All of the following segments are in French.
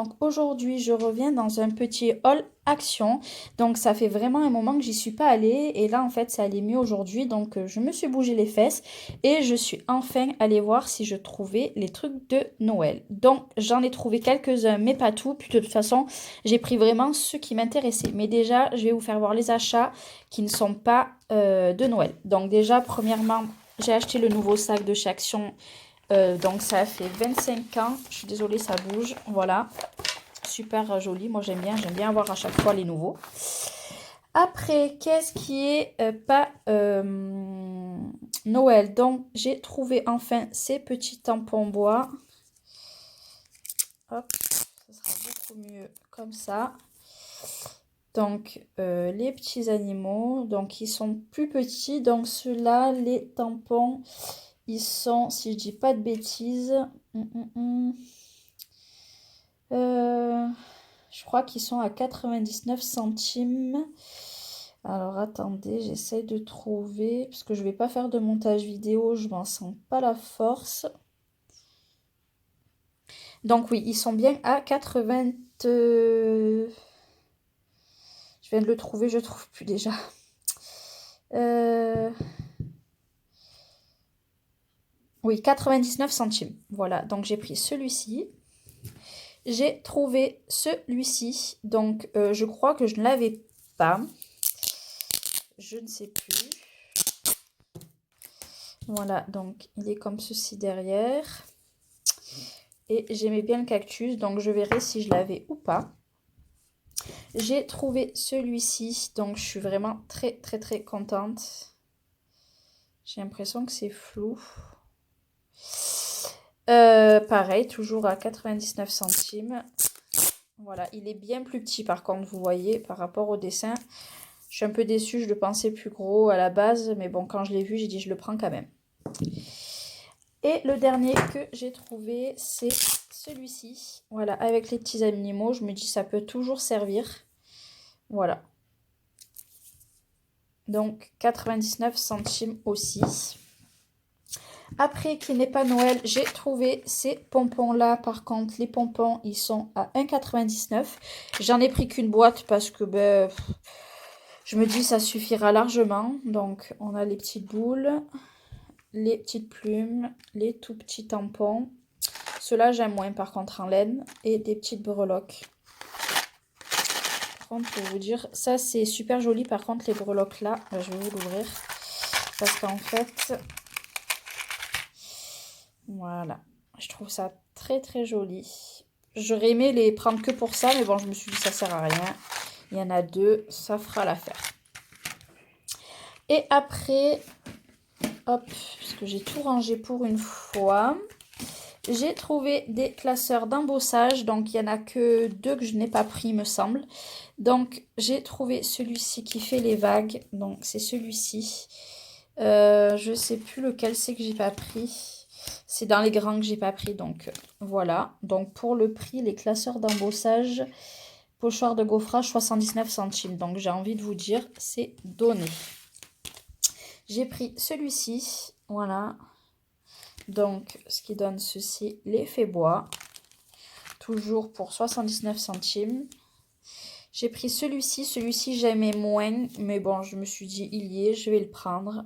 donc aujourd'hui je reviens dans un petit haul Action. Donc ça fait vraiment un moment que j'y suis pas allée et là en fait ça allait mieux aujourd'hui, donc je me suis bougé les fesses et je suis enfin allée voir si je trouvais les trucs de Noël. Donc j'en ai trouvé quelques-uns mais pas tout, puis de toute façon j'ai pris vraiment ceux qui m'intéressaient. Mais déjà je vais vous faire voir les achats qui ne sont pas de Noël. Donc déjà premièrement j'ai acheté le nouveau sac de chez Action. Donc ça fait 25 ans, je suis désolée ça bouge, voilà, super joli, moi j'aime bien avoir à chaque fois les nouveaux. Après, qu'est-ce qui est pas Noël? Donc j'ai trouvé enfin ces petits tampons bois, hop, ça sera beaucoup mieux comme ça. Donc les petits animaux, donc ils sont plus petits, donc ceux-là, les tampons, ils sont, si je dis pas de bêtises, je crois qu'ils sont à 99 centimes. Alors attendez, j'essaye de trouver, parce que je vais pas faire de montage vidéo, je m'en sens pas la force. Donc oui, ils sont bien à 80... Je viens de le trouver, je trouve plus déjà. Oui, 99 centimes. Voilà, donc j'ai pris celui-ci. J'ai trouvé celui-ci. Donc je crois que je ne l'avais pas. Je ne sais plus. Voilà, donc il est comme ceci derrière. Et j'aimais bien le cactus, donc je verrai si je l'avais ou pas. J'ai trouvé celui-ci, donc je suis vraiment très contente. J'ai l'impression que c'est flou. Pareil, toujours à 99 centimes. Voilà, il est bien plus petit par contre, vous voyez, par rapport au dessin. Je suis un peu déçue, je le pensais plus gros à la base, mais bon, quand je l'ai vu, j'ai dit je le prends quand même. Et le dernier que j'ai trouvé, c'est celui-ci. Voilà, avec les petits animaux, je me dis ça peut toujours servir. Voilà. Donc 99 centimes aussi. Après, qui n'est pas Noël, j'ai trouvé ces pompons-là. Par contre, les pompons, ils sont à 1,99 €. J'en ai pris qu'une boîte parce que ben, je me dis ça suffira largement. Donc, on a les petites boules, les petites plumes, les tout petits tampons. Ceux-là, j'aime moins par contre en laine. Et des petites breloques. Par contre, pour vous dire, ça c'est super joli. Par contre, les breloques là, je vais vous l'ouvrir. Parce qu'en fait... Voilà, je trouve ça très joli. J'aurais aimé les prendre que pour ça, mais bon, je me suis dit ça sert à rien. Il y en a deux, ça fera l'affaire. Et après, hop, parce que j'ai tout rangé pour une fois, j'ai trouvé des classeurs d'embossage. Donc, il n'y en a que deux que je n'ai pas pris, me semble. Donc, j'ai trouvé celui-ci qui fait les vagues. Donc, c'est celui-ci. Je ne sais plus lequel c'est que j'ai pas pris. C'est dans les grands que j'ai pas pris, donc voilà. Donc pour le prix, les classeurs d'embossage, pochoir de gaufrage, 79 centimes. Donc j'ai envie de vous dire, c'est donné. J'ai pris celui-ci, voilà. Donc ce qui donne ceci, l'effet bois. Toujours pour 79 centimes. J'ai pris celui-ci j'aimais moins. Mais bon, je me suis dit, il y est, je vais le prendre.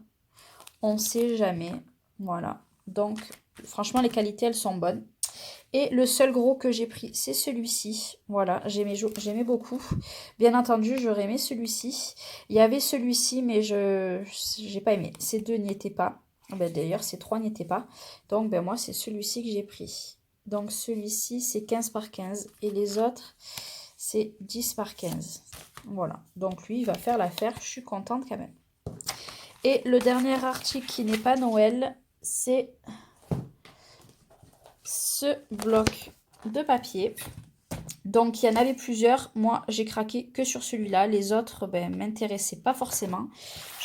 On ne sait jamais. Voilà. Donc, franchement, les qualités, elles sont bonnes. Et le seul gros que j'ai pris, c'est celui-ci. Voilà, j'aimais beaucoup. Bien entendu, j'aurais aimé celui-ci. Il y avait celui-ci, mais j'ai pas aimé. Ces deux n'y étaient pas. Ben, d'ailleurs, ces trois n'y étaient pas. Donc, ben, moi, c'est celui-ci que j'ai pris. Donc, celui-ci, c'est 15 par 15. Et les autres, c'est 10 par 15. Voilà. Donc, lui, il va faire l'affaire. Je suis contente quand même. Et le dernier article qui n'est pas Noël, c'est ce bloc de papier. Donc, il y en avait plusieurs. Moi, j'ai craqué que sur celui-là. Les autres, ben, m'intéressaient pas forcément.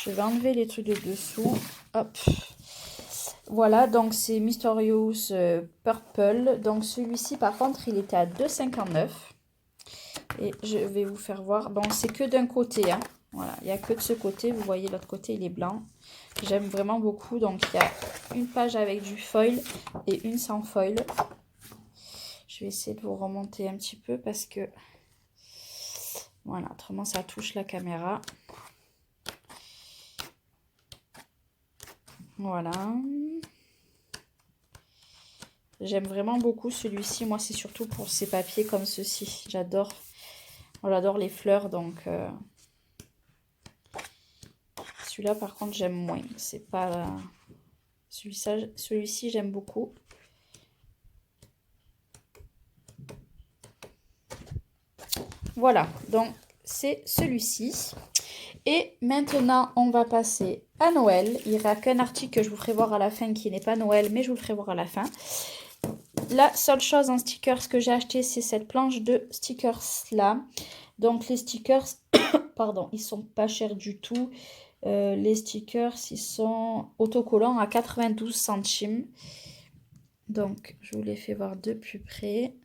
Je vais enlever les trucs de dessous. Hop. Voilà, donc c'est Mysterious Purple. Donc, celui-ci, par contre, il était à 2,59 €. Et je vais vous faire voir. Donc, c'est que d'un côté, hein. Voilà, il n'y a que de ce côté. Vous voyez, l'autre côté, il est blanc. J'aime vraiment beaucoup. Donc, il y a une page avec du foil et une sans foil. Je vais essayer de vous remonter un petit peu parce que... Voilà, autrement ça touche la caméra. Voilà. J'aime vraiment beaucoup celui-ci. Moi, c'est surtout pour ces papiers comme ceci. J'adore. J'adore les fleurs, donc... Celui-là, par contre, j'aime moins. C'est pas... Celui-ci, j'aime beaucoup. Voilà, donc c'est celui-ci. Et maintenant, on va passer à Noël. Il n'y aura qu'un article que je vous ferai voir à la fin qui n'est pas Noël, mais je vous le ferai voir à la fin. La seule chose en stickers que j'ai acheté, c'est cette planche de stickers là. Donc les stickers, pardon, ils sont pas chers du tout. Les stickers, ils sont autocollants à 92 centimes. Donc, je vous les fais voir de plus près.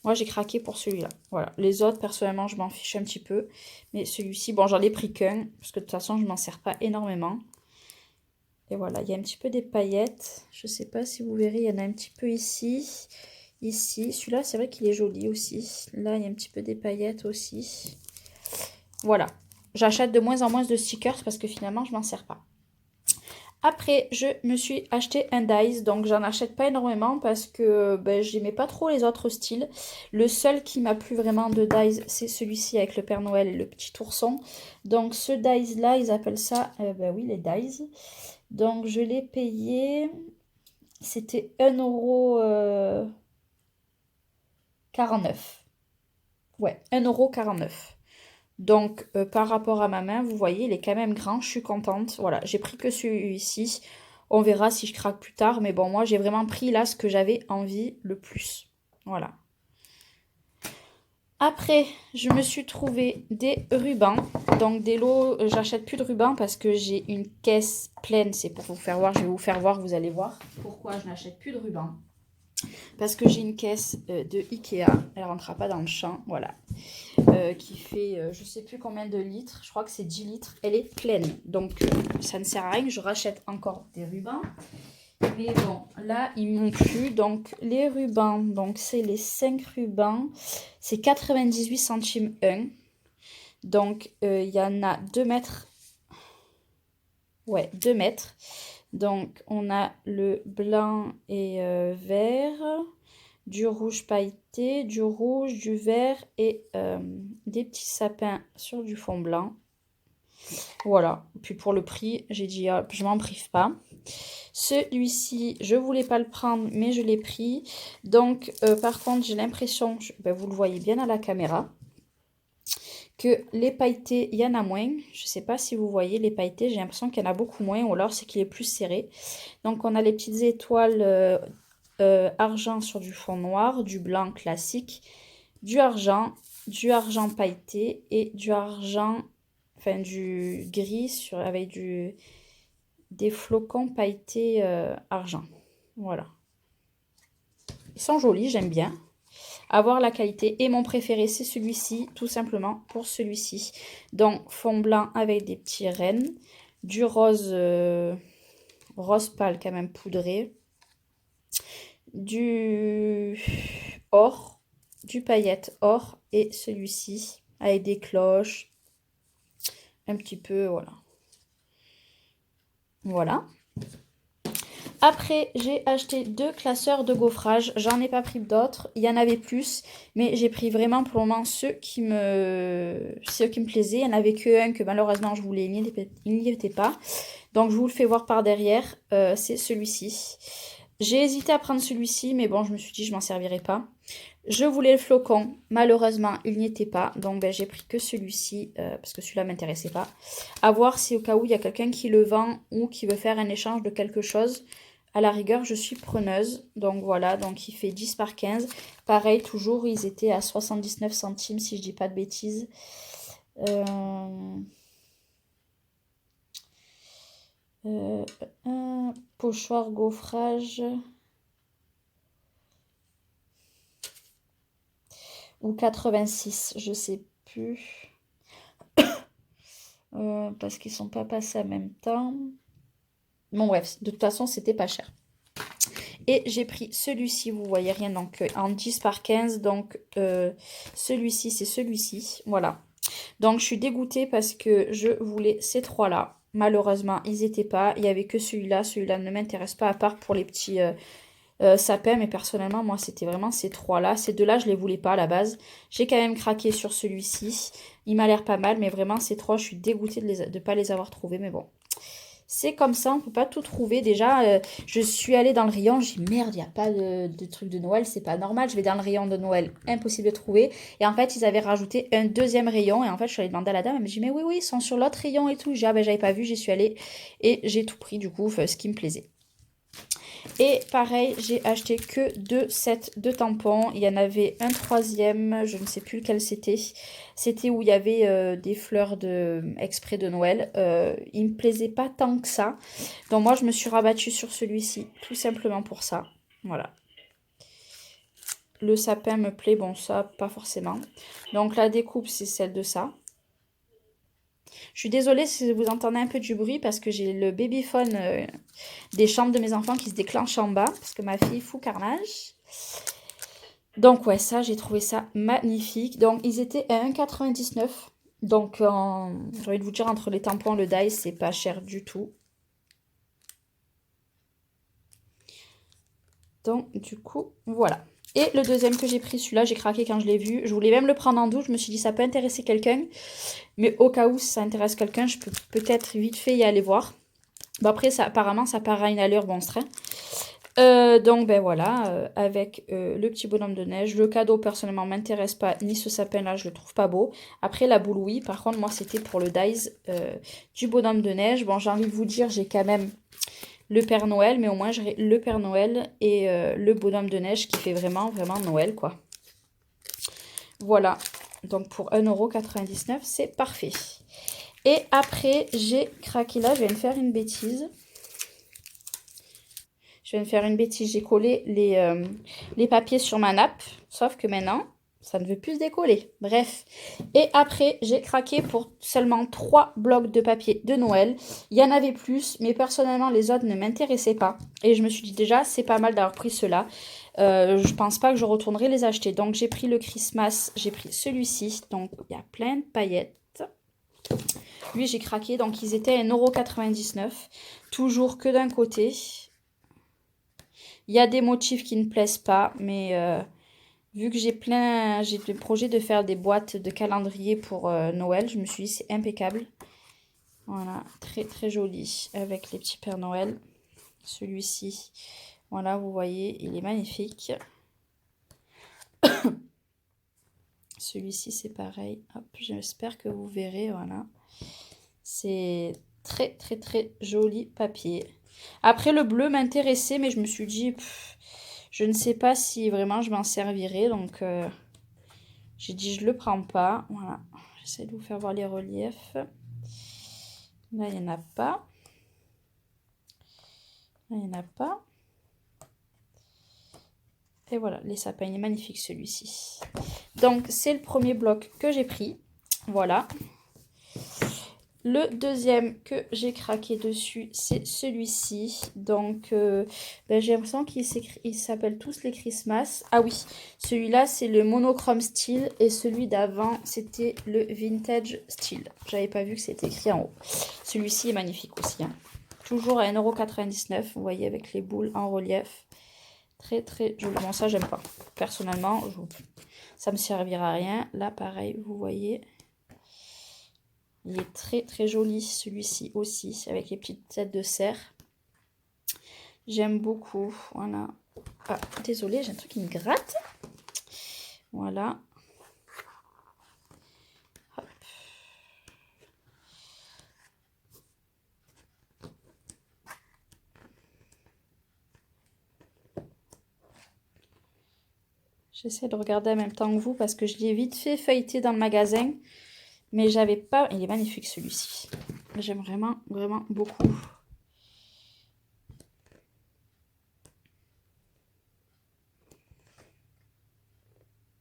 Moi, j'ai craqué pour celui-là. Voilà. Les autres, personnellement, je m'en fiche un petit peu. Mais celui-ci, bon, j'en ai pris qu'un. Parce que de toute façon, je m'en sers pas énormément. Et voilà, il y a un petit peu des paillettes. Je sais pas si vous verrez, il y en a un petit peu ici. Ici. Celui-là, c'est vrai qu'il est joli aussi. Là, il y a un petit peu des paillettes aussi. Voilà. J'achète de moins en moins de stickers parce que finalement, je m'en sers pas. Après, je me suis acheté un dies, donc j'en achète pas énormément parce que ben, j'aimais pas trop les autres styles. Le seul qui m'a plu vraiment de dies, c'est celui-ci avec le Père Noël et le petit ourson. Donc ce dies là, ils appellent ça, ben oui, les dies. Donc je l'ai payé, c'était 1,49 €. Ouais, 1,49 €. Donc, par rapport à ma main, vous voyez, il est quand même grand. Je suis contente. Voilà, j'ai pris que celui-ci. On verra si je craque plus tard. Mais bon, moi, j'ai vraiment pris là ce que j'avais envie le plus. Voilà. Après, je me suis trouvé des rubans. Donc, des lots, j'achète plus de rubans parce que j'ai une caisse pleine. C'est pour vous faire voir. Je vais vous faire voir, vous allez voir pourquoi je n'achète plus de rubans. Parce que j'ai une caisse de Ikea. Elle ne rentrera pas dans le champ. Voilà. Qui fait je sais plus combien de litres, je crois que c'est 10 litres, elle est pleine, donc ça ne sert à rien, je rachète encore des rubans, mais bon, là ils m'ont plu, donc les rubans, donc c'est les 5 rubans, c'est 98 centimes 1, donc il y en a 2 mètres, ouais 2 mètres, donc on a le blanc et vert, du rouge pailleté, du rouge, du vert et des petits sapins sur du fond blanc. Voilà. Puis pour le prix, j'ai dit, je m'en prive pas. Celui-ci, je voulais pas le prendre, mais je l'ai pris. Donc, par contre, j'ai l'impression, ben, vous le voyez bien à la caméra, que les pailletés, il y en a moins. Je sais pas si vous voyez les pailletés, j'ai l'impression qu'il y en a beaucoup moins, ou alors c'est qu'il est plus serré. Donc, on a les petites étoiles... argent sur du fond noir, du blanc classique, du argent pailleté et du argent, enfin du gris avec des flocons pailletés argent. Voilà. Ils sont jolis, j'aime bien. Avoir la qualité. Et mon préféré, c'est celui-ci, tout simplement pour celui-ci. Donc, fond blanc avec des petits rennes, du rose, rose pâle quand même poudré, du or, du paillette or et celui-ci avec des cloches, un petit peu, voilà. Voilà. Après, j'ai acheté 2 classeurs de gaufrage. J'en ai pas pris d'autres. Il y en avait plus, mais j'ai pris vraiment pour le moment ceux qui me plaisaient. Il n'y en avait qu'un que malheureusement je voulais, il n'y était pas. Donc je vous le fais voir par derrière. C'est celui-ci. J'ai hésité à prendre celui-ci, mais bon, je me suis dit je m'en servirai pas. Je voulais le flocon, malheureusement il n'y était pas, donc ben, j'ai pris que celui-ci parce que celui-là m'intéressait pas. À voir si au cas où il y a quelqu'un qui le vend ou qui veut faire un échange de quelque chose. À la rigueur, je suis preneuse, donc voilà, donc il fait 10 par 15. Pareil, toujours, ils étaient à 79 centimes si je dis pas de bêtises. Un pochoir gaufrage... ou 86, je sais plus. Parce qu'ils sont pas passés en même temps. Bon bref, de toute façon, c'était pas cher. Et j'ai pris celui-ci, vous voyez rien, donc en 10 par 15. Donc celui-ci, c'est celui-ci. Voilà. Donc je suis dégoûtée parce que je voulais ces trois-là. Malheureusement, ils n'étaient pas. Il n'y avait que celui-là. Celui-là ne m'intéresse pas à part pour les petits sapins. Mais personnellement, moi, c'était vraiment ces trois-là. Ces deux-là, je ne les voulais pas à la base. J'ai quand même craqué sur celui-ci. Il m'a l'air pas mal. Mais vraiment, ces trois, je suis dégoûtée de ne pas les avoir trouvés. Mais bon. C'est comme ça, on ne peut pas tout trouver. Déjà, je suis allée dans le rayon, j'ai dit merde, il n'y a pas de truc de Noël, c'est pas normal. Je vais dans le rayon de Noël, impossible de trouver. Et en fait, ils avaient rajouté un deuxième rayon. Et en fait, je suis allée demander à la dame, elle me dit mais oui, oui, ils sont sur l'autre rayon et tout. J'ai dit, ah ben j'avais pas vu, j'y suis allée et j'ai tout pris du coup, ce qui me plaisait. Et pareil, j'ai acheté que 2 sets de tampons. Il y en avait un troisième, je ne sais plus lequel c'était. C'était où il y avait des fleurs exprès de Noël. Il me plaisait pas tant que ça. Donc moi, je me suis rabattue sur celui-ci, tout simplement pour ça. Voilà. Le sapin me plaît, bon ça, pas forcément. Donc la découpe, c'est celle de ça. Je suis désolée si vous entendez un peu du bruit parce que j'ai le babyphone des chambres de mes enfants qui se déclenche en bas parce que ma fille fout carnage. Donc ouais, ça, j'ai trouvé ça magnifique. Donc ils étaient à 1,99 €. Donc j'ai envie de vous dire, entre les tampons et le dye, c'est pas cher du tout. Donc du coup, voilà. Et le deuxième que j'ai pris, celui-là, j'ai craqué quand je l'ai vu. Je voulais même le prendre en douce. Je me suis dit, ça peut intéresser quelqu'un. Mais au cas où ça intéresse quelqu'un, je peux peut-être vite fait y aller voir. Bon, après, ça, apparemment, ça part à une allure monstre. Donc, ben voilà, avec le petit bonhomme de neige. Le cadeau, personnellement, m'intéresse pas. Ni ce sapin-là, je le trouve pas beau. Après, la boule, oui. Par contre, moi, c'était pour le dies du bonhomme de neige. Bon, j'ai envie de vous dire, j'ai quand même le Père Noël, mais au moins j'aurai le Père Noël et le bonhomme de neige qui fait vraiment, vraiment Noël, quoi. Voilà, donc pour 1,99 €, c'est parfait. Et après, j'ai craqué là, je vais me faire une bêtise. J'ai collé les papiers sur ma nappe, sauf que maintenant, ça ne veut plus se décoller. Bref. Et après, j'ai craqué pour seulement 3 blocs de papier de Noël. Il y en avait plus, mais personnellement, les autres ne m'intéressaient pas. Et je me suis dit déjà, c'est pas mal d'avoir pris ceux-là. Je pense pas que je retournerai les acheter. Donc, j'ai pris le Christmas, j'ai pris celui-ci. Donc, il y a plein de paillettes. Lui, j'ai craqué. Donc, ils étaient à 1,99 €. Toujours que d'un côté. Il y a des motifs qui ne plaisent pas, mais vu que j'ai le projet de faire des boîtes de calendrier pour Noël, je me suis dit c'est impeccable. Voilà, très très joli avec les petits Pères Noël. Celui-ci, voilà, vous voyez, il est magnifique. Celui-ci, c'est pareil. Hop, j'espère que vous verrez, voilà. C'est très très très joli papier. Après, le bleu m'intéressait, mais je me suis dit... je ne sais pas si vraiment je m'en servirai, donc j'ai dit je le prends pas. Voilà, j'essaie de vous faire voir les reliefs. Là, il n'y en a pas. Là, il n'y en a pas. Et voilà, les sapins, il est magnifique celui-ci. Donc, c'est le premier bloc que j'ai pris. Voilà. Le deuxième que j'ai craqué dessus, c'est celui-ci. Donc, ben, j'ai l'impression qu'ils s'appellent tous les Christmas. Ah oui, celui-là, c'est le monochrome style. Et celui d'avant, c'était le vintage style. J'avais pas vu que c'était écrit en haut. Celui-ci est magnifique aussi. Hein. Toujours à 1,99 €. Vous voyez, avec les boules en relief. Très, très joli. Bon, ça, j'aime pas. Personnellement, ça me servira à rien. Là, pareil, vous voyez... il est très très joli celui-ci aussi, avec les petites têtes de cerf. J'aime beaucoup, voilà. Ah, désolée, j'ai un truc qui me gratte. Voilà. Hop. J'essaie de regarder en même temps que vous parce que je l'ai vite fait feuilleter dans le magasin. Mais j'avais pas... il est magnifique celui-ci. J'aime vraiment, vraiment beaucoup.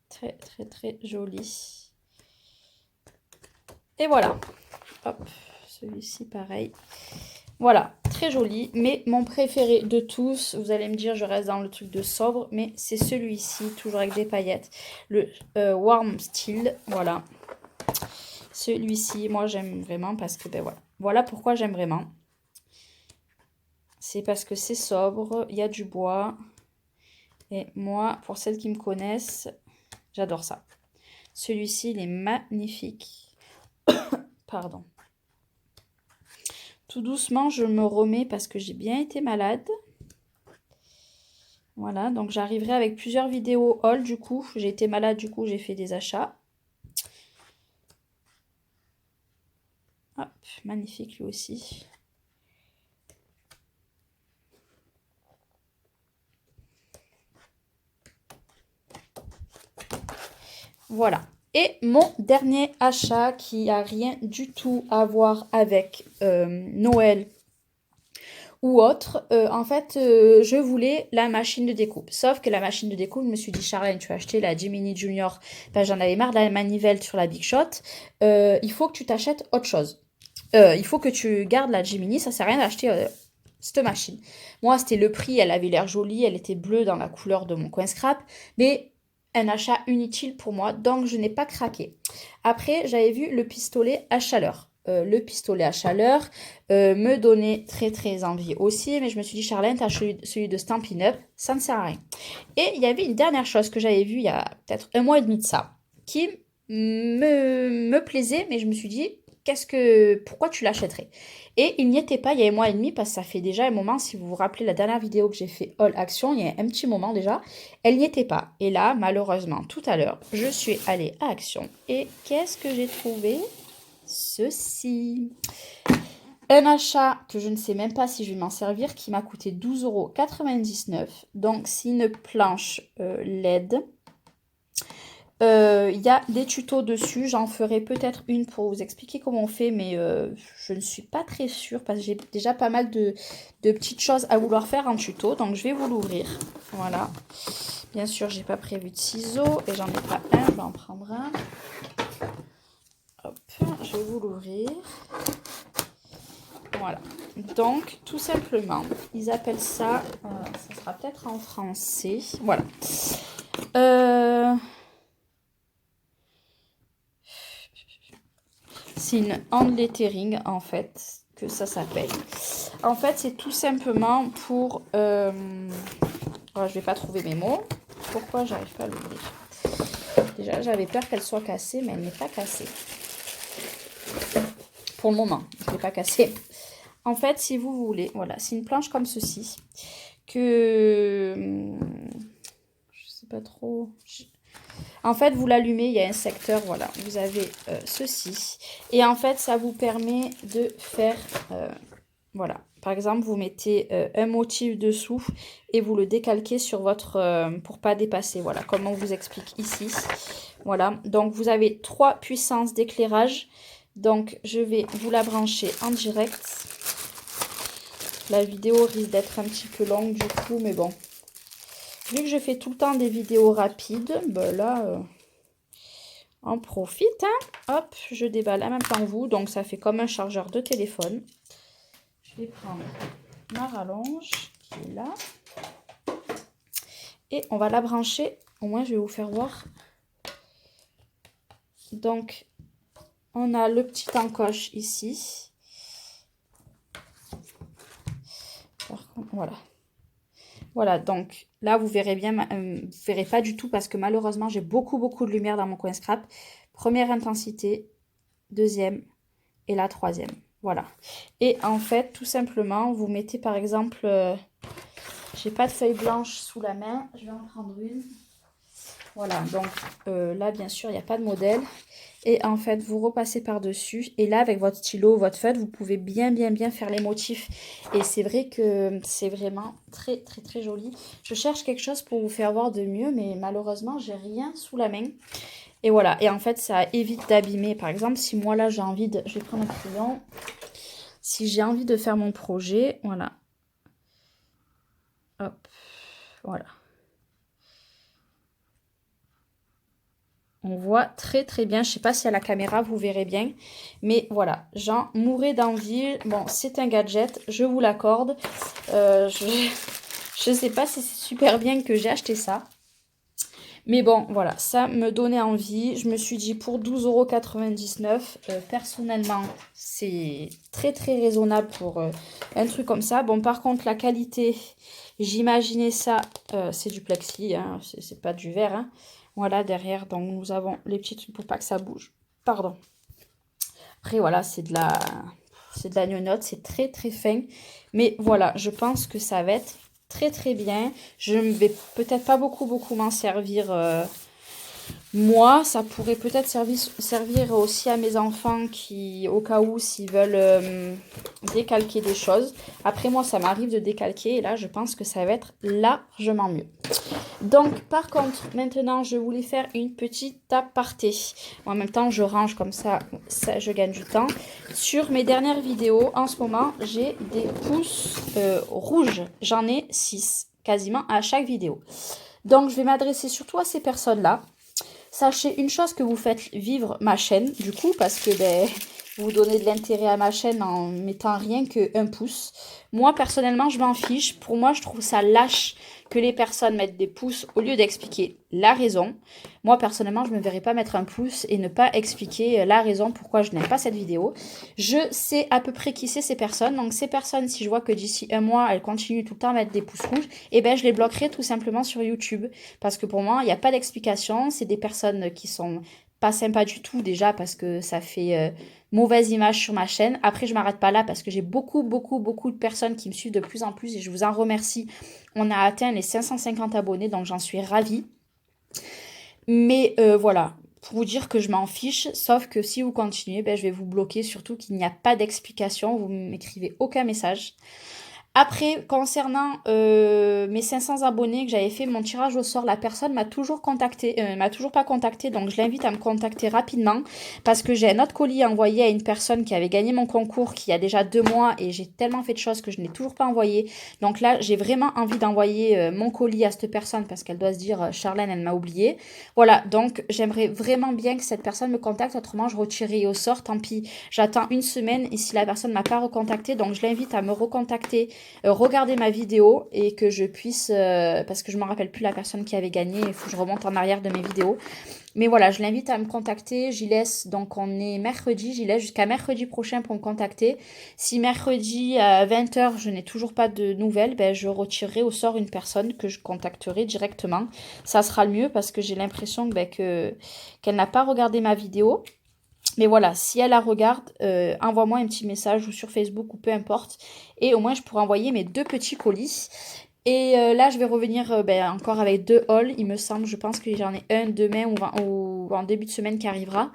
Très, très, très joli. Et voilà. Hop, celui-ci pareil. Voilà, très joli, mais mon préféré de tous, vous allez me dire, je reste dans le truc de sobre, mais c'est celui-ci, toujours avec des paillettes, le Warm Steel, voilà. Celui-ci, moi j'aime vraiment parce que, ben voilà, voilà pourquoi j'aime vraiment. C'est parce que c'est sobre, il y a du bois, et moi, pour celles qui me connaissent, j'adore ça. Celui-ci, il est magnifique. Pardon. Tout doucement, je me remets parce que j'ai bien été malade. Voilà, donc j'arriverai avec plusieurs vidéos haul du coup. J'ai été malade, du coup j'ai fait des achats. Hop, magnifique lui aussi. Voilà. Et mon dernier achat qui a rien du tout à voir avec Noël ou autre, en fait, je voulais la machine de découpe. Sauf que la machine de découpe, je me suis dit, Charlène, tu as acheté la Gemini Junior. Ben, j'en avais marre de la manivelle sur la Big Shot. Il faut que tu t'achètes autre chose. Il faut que tu gardes la Gemini, ça sert à rien d'acheter cette machine. Moi, c'était le prix, elle avait l'air jolie, elle était bleue dans la couleur de mon coin scrap, mais un achat inutile pour moi, donc je n'ai pas craqué. Après, j'avais vu le pistolet à chaleur. Le pistolet à chaleur me donnait très très envie aussi, mais je me suis dit, Charlène, t'as celui de Stampin' Up, ça ne sert à rien. Et il y avait une dernière chose que j'avais vue il y a peut-être un mois et demi de ça, qui me plaisait, mais je me suis dit, pourquoi tu l'achèterais? Et il n'y était pas il y a un mois et demi, parce que ça fait déjà un moment, si vous vous rappelez la dernière vidéo que j'ai fait All Action, il y a un petit moment déjà, elle n'y était pas. Et là, malheureusement, tout à l'heure, je suis allée à Action. Et qu'est-ce que j'ai trouvé? Ceci. Un achat que je ne sais même pas si je vais m'en servir, qui m'a coûté 12,99 €. Donc, c'est une planche LED. Il y a des tutos dessus, j'en ferai peut-être une pour vous expliquer comment on fait, mais je ne suis pas très sûre parce que j'ai déjà pas mal de petites choses à vouloir faire en tuto, donc je vais vous l'ouvrir. Voilà. Bien sûr, j'ai pas prévu de ciseaux et j'en ai pas un, je vais en prendre un. Hop, je vais vous l'ouvrir. Voilà. Donc, tout simplement, ils appellent ça, ça sera peut-être en français. Voilà. C'est une hand lettering en fait, que ça s'appelle. En fait, c'est tout simplement pour... Oh, je vais pas trouver mes mots. Pourquoi j'arrive pas à l'ouvrir? Déjà, j'avais peur qu'elle soit cassée, mais elle n'est pas cassée. Pour le moment, je ne l'ai pas cassée. En fait, si vous voulez, voilà, c'est une planche comme ceci. Que... Je sais pas trop... En fait, vous l'allumez, il y a un secteur, voilà, vous avez ceci. Et en fait, ça vous permet de faire, voilà. Par exemple, vous mettez un motif dessous et vous le décalquez sur votre, pour pas dépasser, voilà, comme on vous explique ici. Voilà, donc vous avez 3 puissances d'éclairage. Donc, je vais vous la brancher en direct. La vidéo risque d'être un petit peu longue du coup, mais bon. Vu que je fais tout le temps des vidéos rapides, ben là, on profite. Hein. Hop, je déballe en même temps que vous. Donc, ça fait comme un chargeur de téléphone. Je vais prendre ma rallonge qui est là. Et on va la brancher. Au moins, je vais vous faire voir. Donc, on a le petit encoche ici. Par contre, voilà. Voilà, donc là, vous verrez bien, vous verrez pas du tout parce que malheureusement, j'ai beaucoup de lumière dans mon coin scrap. Première intensité, deuxième et la troisième. Voilà. Et en fait, tout simplement, vous mettez par exemple, j'ai pas de feuille blanche sous la main, je vais en prendre une. Voilà, donc là, bien sûr, il n'y a pas de modèle. Et en fait, vous repassez par-dessus. Et là, avec votre stylo, votre feutre, vous pouvez bien faire les motifs. Et c'est vrai que c'est vraiment très joli. Je cherche quelque chose pour vous faire voir de mieux, mais malheureusement, j'ai rien sous la main. Et voilà. Et en fait, ça évite d'abîmer. Par exemple, si moi, là, j'ai envie de... Je vais prendre un crayon. Si j'ai envie de faire mon projet, voilà. Hop, voilà. On voit très très bien. Je sais pas si à la caméra vous verrez bien. Mais voilà, j'en mourais d'envie. Bon, c'est un gadget, je vous l'accorde. Je sais pas si c'est super bien que j'ai acheté ça. Mais bon, voilà, ça me donnait envie. Je me suis dit pour 12,99 €, personnellement, c'est très très raisonnable pour un truc comme ça. Bon, par contre, la qualité, j'imaginais ça, c'est du plexi, hein, c'est pas du verre. Hein. Voilà, derrière, donc nous avons les petits trucs pour pas que ça bouge. Pardon. Après, voilà, c'est de la gnognotte, c'est très très fin. Mais voilà, je pense que ça va être très très bien. Je ne vais peut-être pas beaucoup m'en servir moi. Ça pourrait peut-être servir aussi à mes enfants qui, au cas où, s'ils veulent décalquer des choses. Après, moi, ça m'arrive de décalquer et là, je pense que ça va être largement mieux. Donc, par contre, maintenant, je voulais faire une petite aparté. En même temps, je range comme ça, je gagne du temps. Sur mes dernières vidéos, en ce moment, j'ai des pouces rouges. J'en ai 6, quasiment à chaque vidéo. Donc, je vais m'adresser surtout à ces personnes-là. Sachez une chose, que vous faites vivre ma chaîne, du coup, parce que ben, vous donnez de l'intérêt à ma chaîne en mettant rien qu'un pouce. Moi, personnellement, je m'en fiche. Pour moi, je trouve ça lâche que les personnes mettent des pouces au lieu d'expliquer la raison. Moi, personnellement, je ne me verrais pas mettre un pouce et ne pas expliquer la raison pourquoi je n'aime pas cette vidéo. Je sais à peu près qui c'est ces personnes. Donc, ces personnes, si je vois que d'ici un mois, elles continuent tout le temps à mettre des pouces rouges, eh ben, je les bloquerai tout simplement sur YouTube. Parce que pour moi, il n'y a pas d'explication. C'est des personnes qui sont pas sympas du tout déjà parce que ça fait mauvaise image sur ma chaîne. Après, je m'arrête pas là parce que j'ai beaucoup de personnes qui me suivent de plus en plus et je vous en remercie. On a atteint les 550 abonnés, donc j'en suis ravie. Mais voilà, pour vous dire que je m'en fiche, sauf que si vous continuez, ben, je vais vous bloquer, surtout qu'il n'y a pas d'explication, vous ne m'écrivez aucun message. Après, concernant mes 500 abonnés que j'avais fait mon tirage au sort, la personne m'a toujours contacté, m'a toujours pas contacté, donc je l'invite à me contacter rapidement parce que j'ai un autre colis envoyé à une personne qui avait gagné mon concours qui a déjà 2 mois et j'ai tellement fait de choses que je n'ai toujours pas envoyé. Donc là, j'ai vraiment envie d'envoyer mon colis à cette personne parce qu'elle doit se dire Charlène, elle m'a oublié. Voilà, donc j'aimerais vraiment bien que cette personne me contacte, autrement je retirerai au sort, tant pis. J'attends une semaine et si la personne ne m'a pas recontacté, donc je l'invite à me recontacter. Regarder ma vidéo et que je puisse, parce que je ne me rappelle plus la personne qui avait gagné, il faut que je remonte en arrière de mes vidéos. Mais voilà, je l'invite à me contacter, j'y laisse, donc on est mercredi, j'y laisse jusqu'à mercredi prochain pour me contacter. Si mercredi à 20 h je n'ai toujours pas de nouvelles, ben je retirerai au sort une personne que je contacterai directement. Ça sera le mieux parce que j'ai l'impression ben, qu'elle n'a pas regardé ma vidéo. Mais voilà, si elle la regarde, envoie-moi un petit message ou sur Facebook ou peu importe. Et au moins, je pourrai envoyer mes 2 petits colis. Et là, je vais revenir ben, encore avec 2 hauls, il me semble. Je pense que j'en ai un demain ou en début de semaine qui arrivera.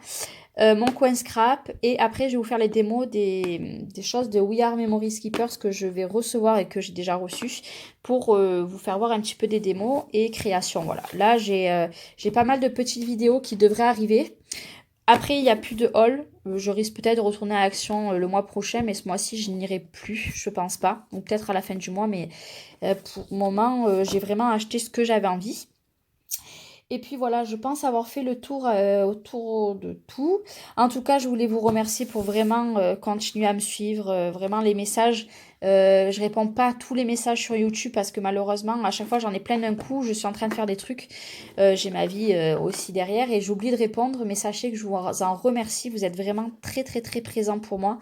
Mon coin scrap. Et après, je vais vous faire les démos des choses de We Are Memory Skippers que je vais recevoir et que j'ai déjà reçues pour vous faire voir un petit peu des démos et créations. Voilà. Là, j'ai pas mal de petites vidéos qui devraient arriver. Après, il n'y a plus de haul. Je risque peut-être de retourner à Action le mois prochain, mais ce mois-ci, je n'irai plus, je pense pas. Ou peut-être à la fin du mois, mais pour le moment, j'ai vraiment acheté ce que j'avais envie. Et puis voilà, je pense avoir fait le tour autour de tout. En tout cas, je voulais vous remercier pour vraiment continuer à me suivre. Vraiment, les messages, je réponds pas à tous les messages sur YouTube parce que malheureusement, à chaque fois, j'en ai plein d'un coup. Je suis en train de faire des trucs. J'ai ma vie aussi derrière et j'oublie de répondre. Mais sachez que je vous en remercie. Vous êtes vraiment très présents pour moi.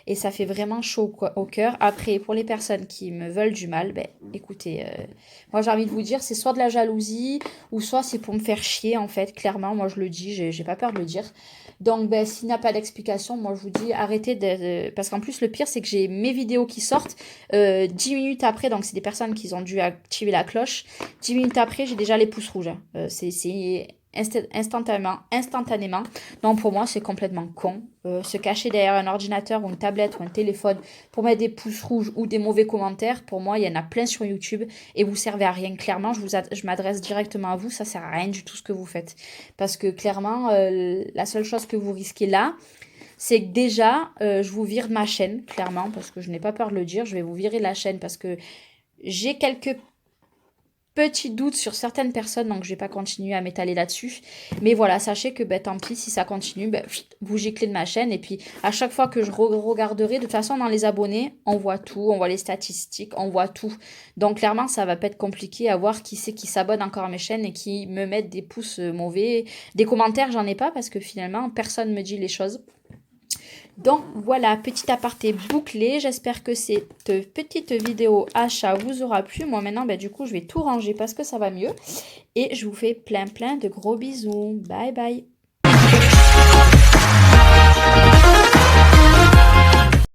Et ça fait vraiment chaud au cœur. Après, pour les personnes qui me veulent du mal, ben écoutez, moi j'ai envie de vous dire, c'est soit de la jalousie ou soit c'est pour me faire chier en fait. Clairement, moi je le dis, j'ai pas peur de le dire. Donc ben, s'il n'y a pas d'explication, moi je vous dis arrêtez parce qu'en plus le pire c'est que j'ai mes vidéos qui sortent 10 minutes après, donc c'est des personnes qui ont dû activer la cloche. 10 minutes après, j'ai déjà les pouces rouges. C'est instantanément. Donc pour moi, c'est complètement con. Se cacher derrière un ordinateur ou une tablette ou un téléphone pour mettre des pouces rouges ou des mauvais commentaires, pour moi, il y en a plein sur YouTube et vous servez à rien. Clairement, je m'adresse directement à vous, ça sert à rien du tout ce que vous faites. Parce que clairement, la seule chose que vous risquez là, c'est que déjà, je vous vire de ma chaîne, clairement, parce que je n'ai pas peur de le dire, je vais vous virer de la chaîne parce que j'ai quelques petit doute sur certaines personnes, donc je vais pas continuer à m'étaler là-dessus. Mais voilà, sachez que ben, tant pis, si ça continue, ben, vous giclez de ma chaîne. Et puis à chaque fois que je regarderai, de toute façon dans les abonnés, on voit tout, on voit les statistiques, on voit tout. Donc clairement, ça va pas être compliqué à voir qui c'est qui s'abonne encore à mes chaînes et qui me mettent des pouces mauvais. Des commentaires, j'en ai pas parce que finalement, personne me dit les choses. Donc voilà, petit aparté bouclé. J'espère que cette petite vidéo achat vous aura plu. Moi maintenant, du coup, je vais tout ranger parce que ça va mieux. Et je vous fais plein de gros bisous. Bye bye.